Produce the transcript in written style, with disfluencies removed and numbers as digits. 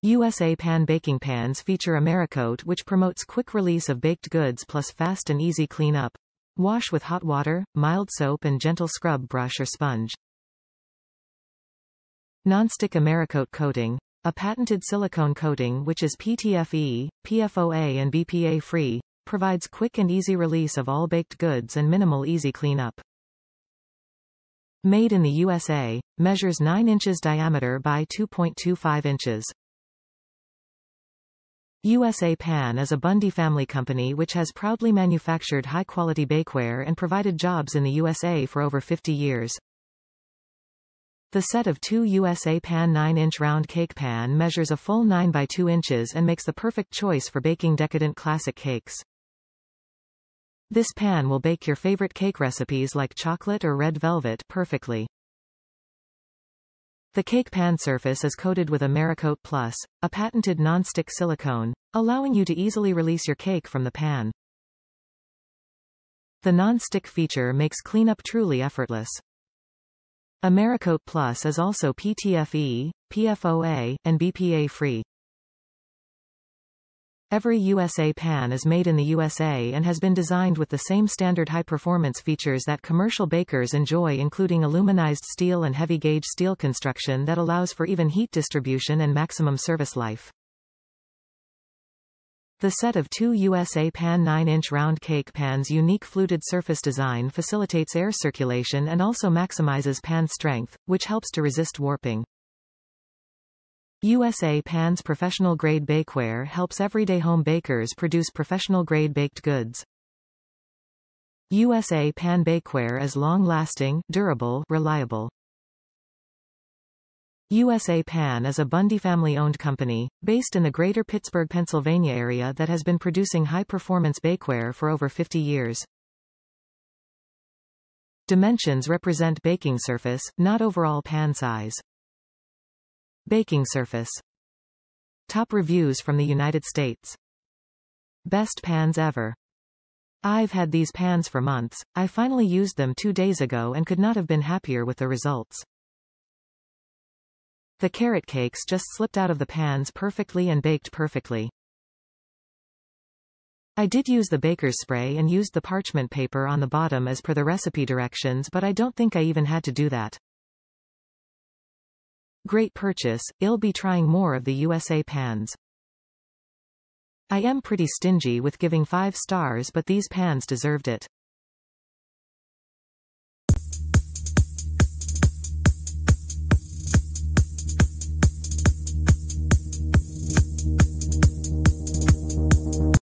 USA Pan baking pans feature AMERICOAT, which promotes quick release of baked goods plus fast and easy cleanup. Wash with hot water, mild soap and gentle scrub brush or sponge. Nonstick Americoat coating. A patented silicone coating which is PTFE, PFOA and BPA free, provides quick and easy release of all baked goods and minimal easy cleanup. Made in the USA, measures 9 inches diameter by 2.25 inches. USA Pan is a Bundy Family company which has proudly manufactured high-quality bakeware and provided jobs in the USA for over 50 years. The set of 2 USA Pan 9-inch round cake pan measures a full 9 by 2 inches and makes the perfect choice for baking decadent classic cakes. This pan will bake your favorite cake recipes like chocolate or red velvet perfectly. The cake pan surface is coated with AMERICOAT Plus, a patented non-stick silicone, allowing you to easily release your cake from the pan. The non-stick feature makes cleanup truly effortless. AMERICOAT Plus is also PTFE, PFOA, and BPA free. Every USA pan is made in the USA and has been designed with the same standard high-performance features that commercial bakers enjoy, including aluminized steel and heavy-gauge steel construction that allows for even heat distribution and maximum service life. The set of 2 USA Pan 9-inch round cake pans' unique fluted surface design facilitates air circulation and also maximizes pan strength, which helps to resist warping. USA Pan's professional-grade bakeware helps everyday home bakers produce professional-grade baked goods. USA Pan bakeware is long-lasting, durable, reliable. USA Pan is a Bundy family-owned company, based in the Greater Pittsburgh, Pennsylvania area that has been producing high-performance bakeware for over 50 years. Dimensions represent baking surface, not overall pan size. Baking surface. Top reviews from the United States. Best pans ever. I've had these pans for months. I finally used them 2 days ago and could not have been happier with the results. The carrot cakes just slipped out of the pans perfectly and baked perfectly. I did use the baker's spray and used the parchment paper on the bottom as per the recipe directions, but I don't think I even had to do that. Great purchase. I'll be trying more of the USA pans. I am pretty stingy with giving 5 stars, but these pans deserved it.